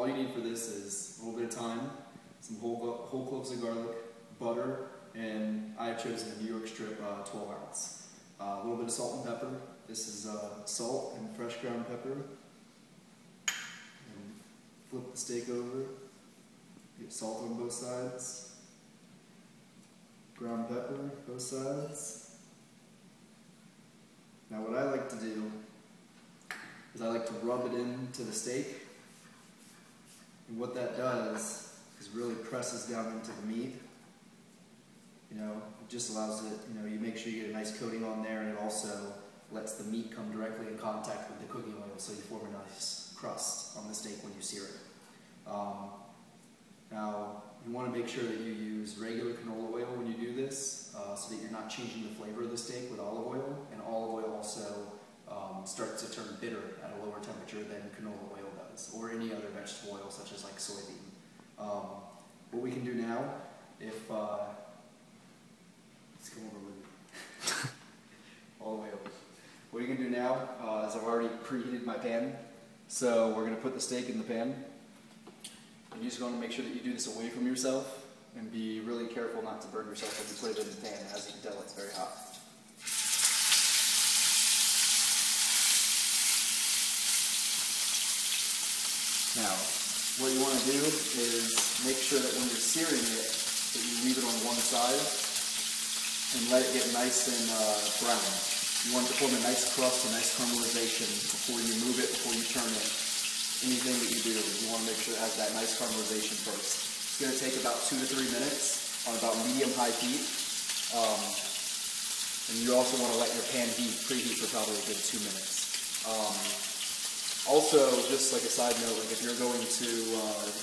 all you need for this is a little bit of thyme, some whole cloves of garlic, butter, and I have chosen a New York strip 12 ounce. A little bit of salt and pepper. This is salt and fresh ground pepper. And flip the steak over. Get salt on both sides. Ground pepper, both sides. Now what I like to do is I like to rub it into the steak. And what that does is really presses down into the meat. You know, it just allows it, you know, you make sure you get a nice coating on there, and it also lets the meat come directly in contact with the cooking oil, so you form a nice crust on the steak when you sear it. Now, you want to make sure that you use regular canola oil when you do this, so that you're not changing the flavor of the steak with olive oil, and olive oil also starts to turn bitter at a lower temperature than canola oil does, or any other vegetable oil such as like soybean. What we can do now, if let's come over with all the way over. What you can do now is I've already preheated my pan, so we're going to put the steak in the pan. And you just want to make sure that you do this away from yourself, and be really careful not to burn yourself when you put it in the pan. As you can tell, it's very hot. Now, what you want to do is make sure that when you're searing it, that you leave it on one side and let it get nice and brown. You want it to form a nice crust, a nice caramelization before you move it, before you turn it. Anything that you do, you want to make sure it has that nice caramelization first. It's going to take about 2 to 3 minutes on about medium-high heat. And you also want to let your pan preheat for probably a good 2 minutes. Also, just like a side note, like if you're going to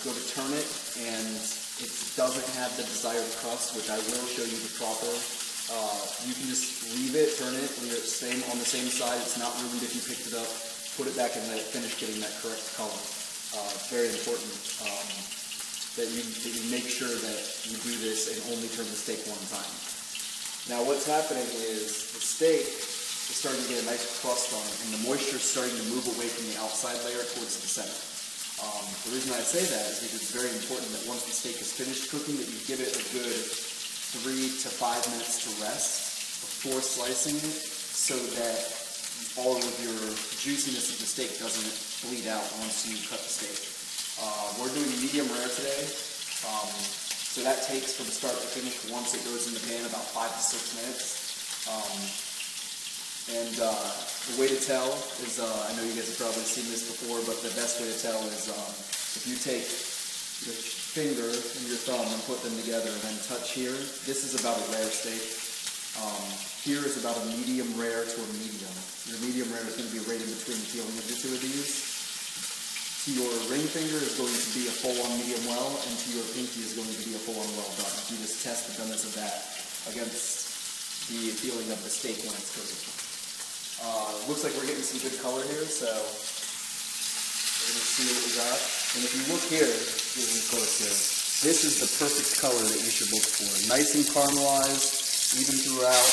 go to turn it and it doesn't have the desired crust, which I will show you the proper, you can just leave it, turn it, leave it on the same side. It's not ruined if you picked it up. Put it back and let it finish getting that correct color. It's very important that you make sure that you do this and only turn the steak one time. Now what's happening is the steak is starting to get a nice crust on it, and the moisture is starting to move away from the outside layer towards the center. The reason I say that is because it's very important that once the steak is finished cooking, that you give it a good 3 to 5 minutes to rest before slicing it, so that all of your juiciness of the steak doesn't bleed out once you cut the steak. We're doing medium rare today, so that takes from start to finish, once it goes in the pan, about 5 to 6 minutes. The way to tell is, I know you guys have probably seen this before, but the best way to tell is if you take your finger and your thumb and put them together and then touch here. This is about a rare steak. Here is about a medium rare to a medium. Your medium rare is going to be right in between the feeling of the two of these. To your ring finger is going to be a full-on medium well, and to your pinky is going to be a full-on well done. You just test the doneness of that against the feeling of the steak when it's cooking. Looks like we're getting some good color here, so we're going to see what we got. And if you look here, get really close here, this is the perfect color that you should look for. Nice and caramelized, even throughout.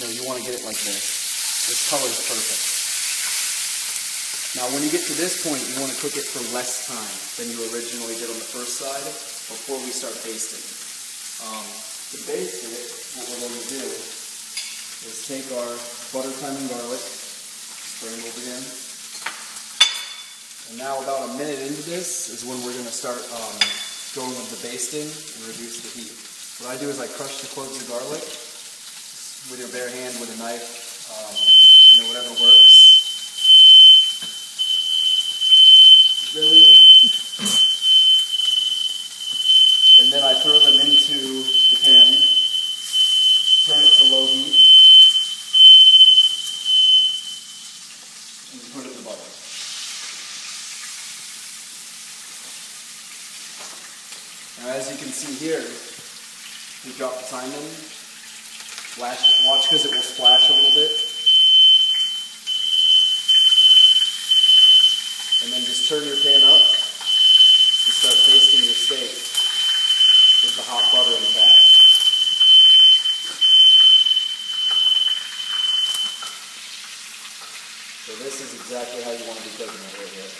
And you want to get it like this. This color is perfect. Now when you get to this point, you want to cook it for less time than you originally did on the first side before we start basting. To baste it, what we're going to do is take our butter, thyme, and garlic, spread them over again. And now about a minute into this is when we're going to start going with the basting and reduce the heat. What I do is I crush the cloves of garlic with your bare hand, with a knife, whatever works. Really. And then I throw them into the pan, turn it to low heat, and put it in the butter. Now as you can see here, we drop the thyme in. Watch because it will splash a little bit. And then just turn your pan up and start basting your steak with the hot butter and fat. So this is exactly how you want to be cooking it right here.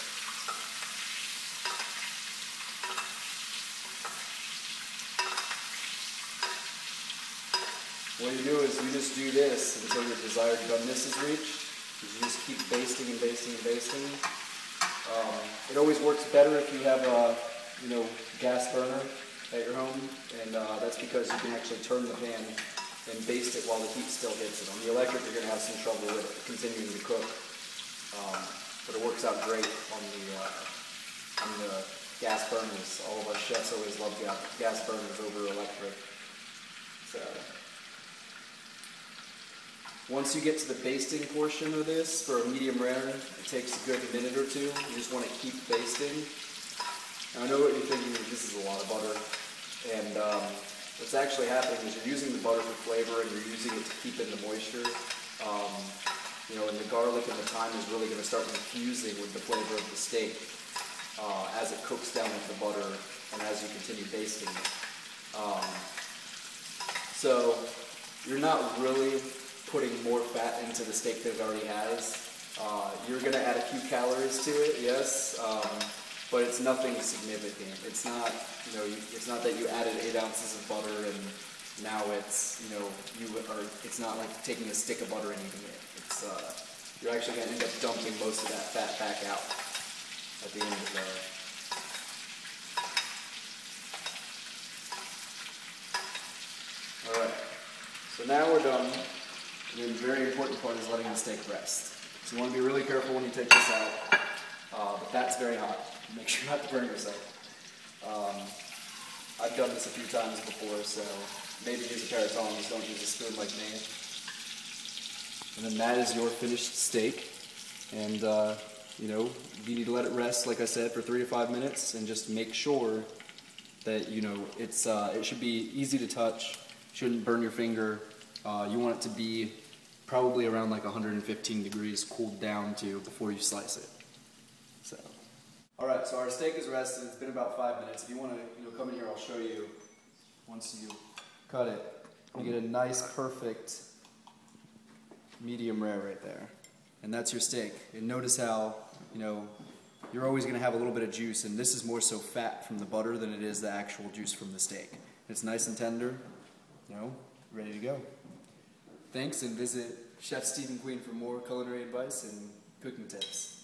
What you do is you just do this until your desired doneness is reached. You just keep basting and basting and basting. It always works better if you have a gas burner at your home, and that's because you can actually turn the pan and baste it while the heat still hits it. On the electric, you're going to have some trouble with it continuing to cook, but it works out great on the gas burners. All of our chefs always love gas burners over electric. So once you get to the basting portion of this, for a medium rare, it takes a good minute or two. You just want to keep basting. Now I know what you're thinking, this is a lot of butter, and what's actually happening is you're using the butter for flavor and you're using it to keep in the moisture. And the garlic and the thyme is really going to start infusing with the flavor of the steak as it cooks down with the butter and as you continue basting it. So you're not really putting more fat into the steak that it already has. You're going to add a few calories to it, yes, but it's nothing significant. It's not, it's not that you added 8 ounces of butter and now it's, it's not like taking a stick of butter and eating it. It's, you're actually going to end up dumping most of that fat back out at the end of the. Alright, so now we're done. And the very important part is letting the steak rest. So you want to be really careful when you take this out. The fat's very hot. Make sure not to burn yourself. I've done this a few times before, so maybe use a pair of tongs, don't use a spoon like me. And then that is your finished steak. And you need to let it rest, like I said, for 3 to 5 minutes, and just make sure that it should be easy to touch. Shouldn't burn your finger. You want it to be probably around like 115 degrees cooled down to before you slice it. So, all right. So our steak is rested. It's been about 5 minutes. If you want to, come in here, I'll show you. Once you cut it, you get a nice, perfect medium rare right there, and that's your steak. And notice how you're always going to have a little bit of juice, and this is more so fat from the butter than it is the actual juice from the steak. It's nice and tender. Ready to go. Thanks, and visit Chef Steve and Queen for more culinary advice and cooking tips.